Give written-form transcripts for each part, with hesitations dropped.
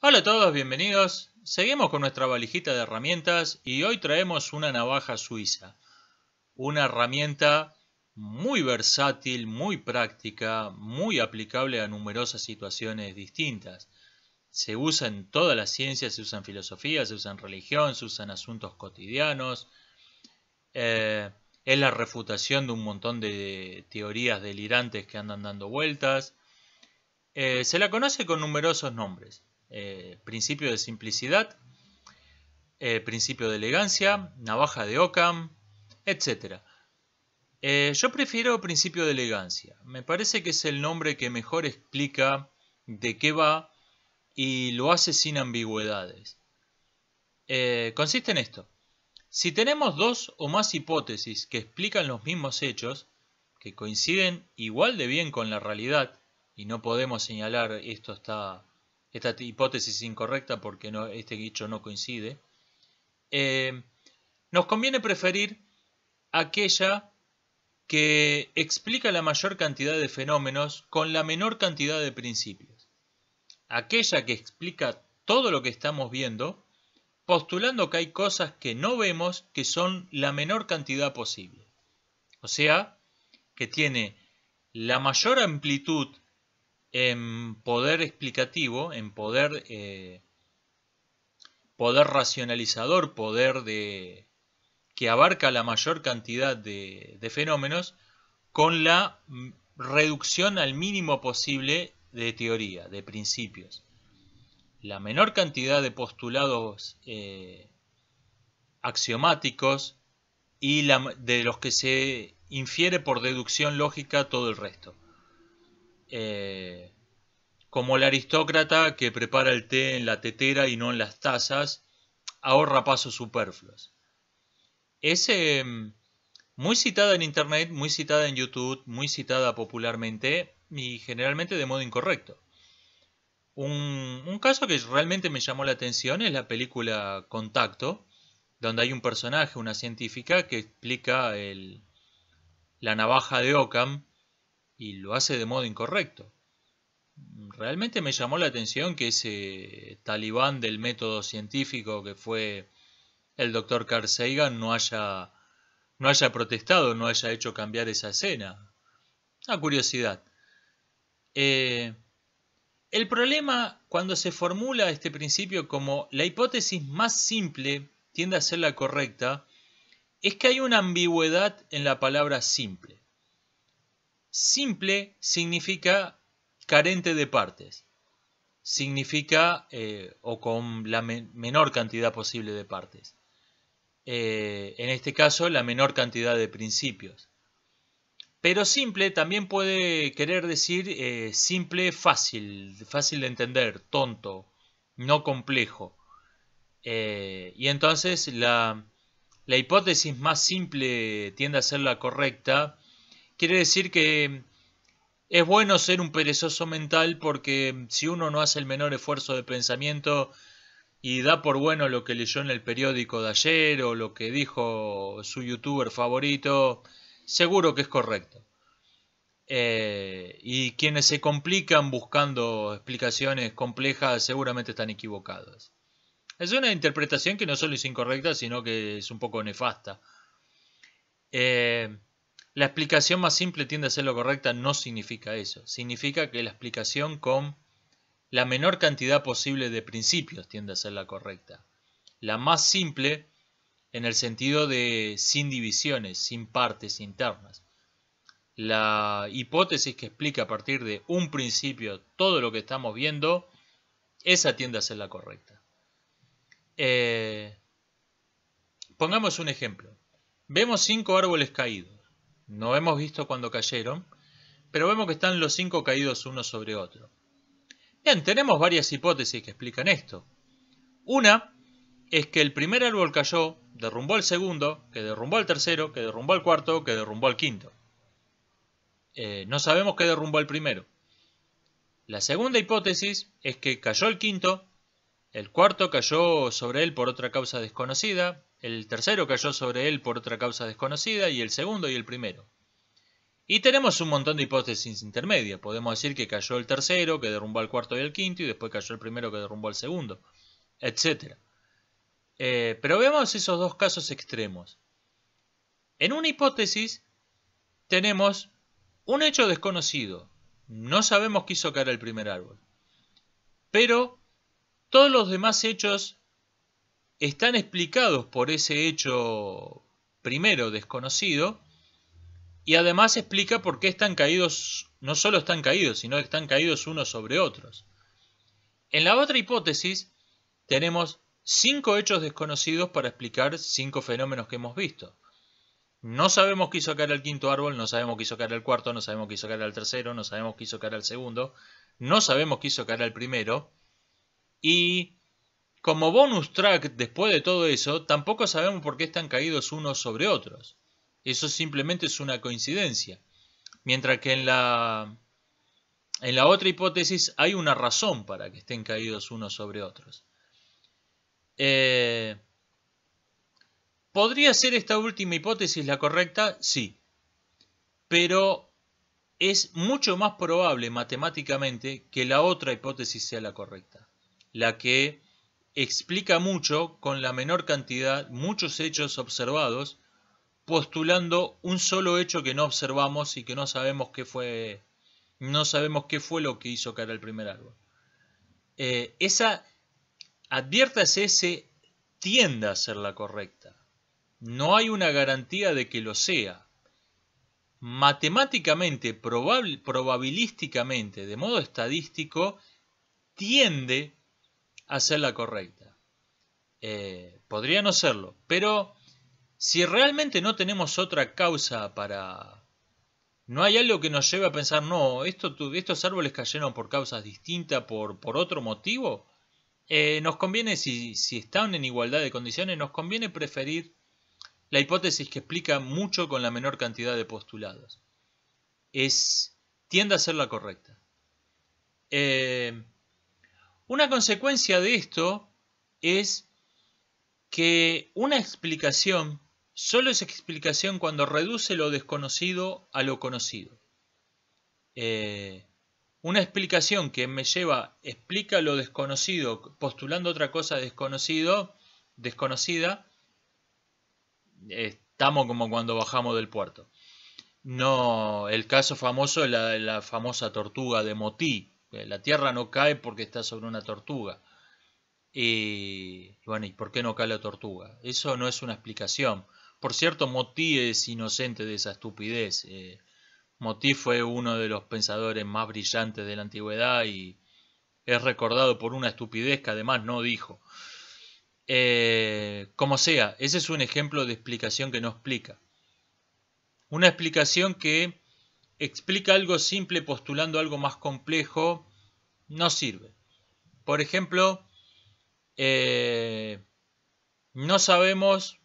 Hola a todos, bienvenidos. Seguimos con nuestra valijita de herramientas y hoy traemos una navaja suiza. Una herramienta muy versátil, muy práctica, muy aplicable a numerosas situaciones distintas. Se usa en todas las ciencias, se usa en filosofía, se usa en religión, se usa en asuntos cotidianos. Es la refutación de un montón de teorías delirantes que andan dando vueltas. Se la conoce con numerosos nombres. Principio de simplicidad, principio de elegancia, navaja de Occam, etc. Yo prefiero principio de elegancia. Me parece que es el nombre que mejor explica de qué va y lo hace sin ambigüedades. Consiste en esto. Si tenemos dos o más hipótesis que explican los mismos hechos, que coinciden igual de bien con la realidad, y no podemos señalar esta hipótesis incorrecta porque este hecho no coincide, nos conviene preferir aquella que explica la mayor cantidad de fenómenos con la menor cantidad de principios. Aquella que explica todo lo que estamos viendo, postulando que hay cosas que no vemos que son la menor cantidad posible. O sea, que tiene la mayor amplitud en poder explicativo, en poder racionalizador, que abarca la mayor cantidad de fenómenos, con la reducción al mínimo posible de teoría, de principios. La menor cantidad de postulados axiomáticos y de los que se infiere por deducción lógica todo el resto. Como el aristócrata que prepara el té en la tetera y no en las tazas, ahorra pasos superfluos. Es muy citada en internet, muy citada en YouTube, muy citada popularmente y generalmente de modo incorrecto. Un caso que realmente me llamó la atención es la película Contacto, donde hay un personaje, una científica, que explica la navaja de Occam y lo hace de modo incorrecto. Realmente me llamó la atención que ese talibán del método científico que fue el doctor Carl Sagan no haya protestado, no haya hecho cambiar esa escena. Una curiosidad. El problema cuando se formula este principio como la hipótesis más simple tiende a ser la correcta, es que hay una ambigüedad en la palabra simple. Simple significa carente de partes. Significa o con la menor cantidad posible de partes. En este caso, la menor cantidad de principios. Pero simple también puede querer decir simple, fácil de entender, tonto, no complejo. Y entonces la hipótesis más simple tiende a ser la correcta. Quiere decir que es bueno ser un perezoso mental porque si uno no hace el menor esfuerzo de pensamiento y da por bueno lo que leyó en el periódico de ayer o lo que dijo su youtuber favorito, seguro que es correcto. Y quienes se complican buscando explicaciones complejas seguramente están equivocados. Es una interpretación que no solo es incorrecta, sino que es un poco nefasta. La explicación más simple tiende a ser lo correcta, no significa eso. Significa que la explicación con la menor cantidad posible de principios tiende a ser la correcta. La más simple en el sentido de sin divisiones, sin partes internas. La hipótesis que explica a partir de un principio todo lo que estamos viendo, esa tiende a ser la correcta. Pongamos un ejemplo. Vemos 5 árboles caídos. No hemos visto cuándo cayeron, pero vemos que están los 5 caídos uno sobre otro. Bien, tenemos varias hipótesis que explican esto. Una es que el primer árbol cayó, derrumbó al segundo, que derrumbó al tercero, que derrumbó al cuarto, que derrumbó al quinto. No sabemos qué derrumbó al primero. La segunda hipótesis es que cayó el quinto, el cuarto cayó sobre él por otra causa desconocida, el tercero cayó sobre él por otra causa desconocida y el segundo y el primero. Y tenemos un montón de hipótesis intermedias. Podemos decir que cayó el tercero, que derrumbó al cuarto y al quinto, y después cayó el primero que derrumbó al segundo, etc. Pero vemos esos dos casos extremos. En una hipótesis tenemos un hecho desconocido. No sabemos qué hizo caer el primer árbol. Pero todos los demás hechos están explicados por ese hecho primero desconocido. Y además explica por qué están caídos, no solo están caídos, sino que están caídos unos sobre otros. En la otra hipótesis tenemos 5 hechos desconocidos para explicar 5 fenómenos que hemos visto. No sabemos qué hizo caer el quinto árbol, no sabemos qué hizo caer el cuarto, no sabemos qué hizo caer el tercero, no sabemos qué hizo caer el segundo, no sabemos qué hizo caer el primero. Y como bonus track después de todo eso, tampoco sabemos por qué están caídos unos sobre otros. Eso simplemente es una coincidencia. Mientras que en la otra hipótesis hay una razón para que estén caídos unos sobre otros. ¿Podría ser esta última hipótesis la correcta? Sí. Pero es mucho más probable matemáticamente que la otra hipótesis sea la correcta. La que explica mucho con la menor cantidad, muchos hechos observados, postulando un solo hecho que no observamos y que no sabemos qué fue lo que hizo caer el primer árbol. Adviértase, ese tiende a ser la correcta. No hay una garantía de que lo sea. Matemáticamente, probabilísticamente, de modo estadístico, tiende a ser la correcta. Podría no serlo, pero si realmente no tenemos otra causa para... No hay algo que nos lleve a pensar, no, estos árboles cayeron por causas distintas, por otro motivo, nos conviene, si están en igualdad de condiciones, nos conviene preferir la hipótesis que explica mucho con la menor cantidad de postulados. Tiende a ser la correcta. Una consecuencia de esto es que una explicación solo es explicación cuando reduce lo desconocido a lo conocido. Una explicación que me explica lo desconocido postulando otra cosa desconocida, estamos como cuando bajamos del puerto. No, el caso famoso es la famosa tortuga de Motí. La Tierra no cae porque está sobre una tortuga. Y bueno, ¿y por qué no cae la tortuga? Eso no es una explicación. Por cierto, Motí es inocente de esa estupidez. Motí fue uno de los pensadores más brillantes de la antigüedad y es recordado por una estupidez que además no dijo. Como sea, ese es un ejemplo de explicación que no explica. Una explicación que explica algo simple postulando algo más complejo no sirve. Por ejemplo, no sabemos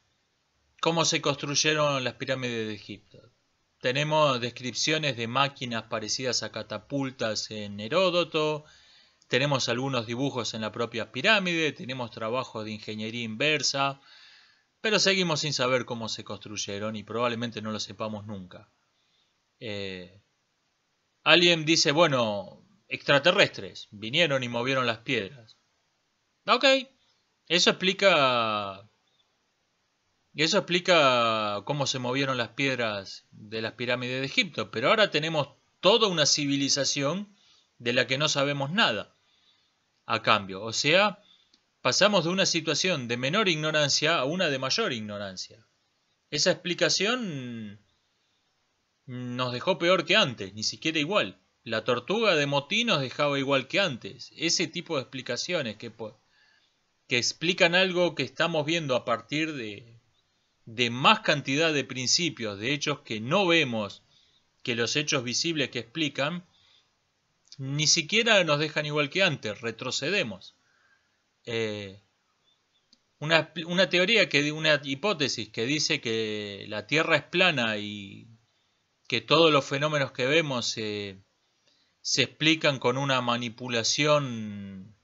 cómo se construyeron las pirámides de Egipto. Tenemos descripciones de máquinas parecidas a catapultas en Heródoto, tenemos algunos dibujos en la propia pirámide, tenemos trabajos de ingeniería inversa, pero seguimos sin saber cómo se construyeron y probablemente no lo sepamos nunca. Alguien dice, bueno, extraterrestres, vinieron y movieron las piedras. Ok, eso explica cómo se movieron las piedras de las pirámides de Egipto, pero ahora tenemos toda una civilización de la que no sabemos nada a cambio. O sea, pasamos de una situación de menor ignorancia a una de mayor ignorancia. Esa explicación nos dejó peor que antes, ni siquiera igual. La tortuga de Motí nos dejaba igual que antes. Ese tipo de explicaciones que explican algo que estamos viendo a partir de más cantidad de principios, de hechos que no vemos que los hechos visibles que explican, ni siquiera nos dejan igual que antes, retrocedemos. Una teoría, una hipótesis que dice que la Tierra es plana y que todos los fenómenos que vemos se explican con una manipulación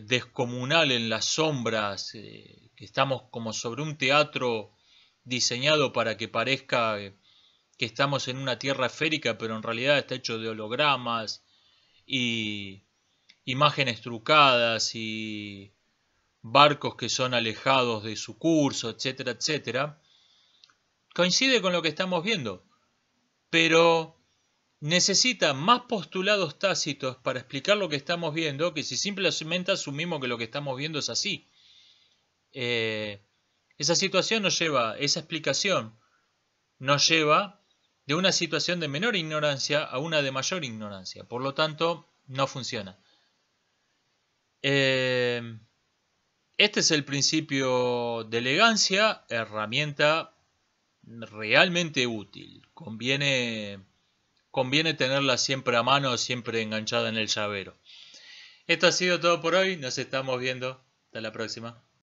descomunal en las sombras, que estamos como sobre un teatro diseñado para que parezca que estamos en una tierra esférica, pero en realidad está hecho de hologramas y imágenes trucadas y barcos que son alejados de su curso, etcétera, etcétera, coincide con lo que estamos viendo, pero necesita más postulados tácitos para explicar lo que estamos viendo que si simplemente asumimos que lo que estamos viendo es así. Esa situación nos lleva, esa explicación nos lleva de una situación de menor ignorancia a una de mayor ignorancia. Por lo tanto, no funciona. Este es el principio de elegancia, herramienta realmente útil. Conviene tenerla siempre a mano, siempre enganchada en el llavero. Esto ha sido todo por hoy. Nos estamos viendo. Hasta la próxima.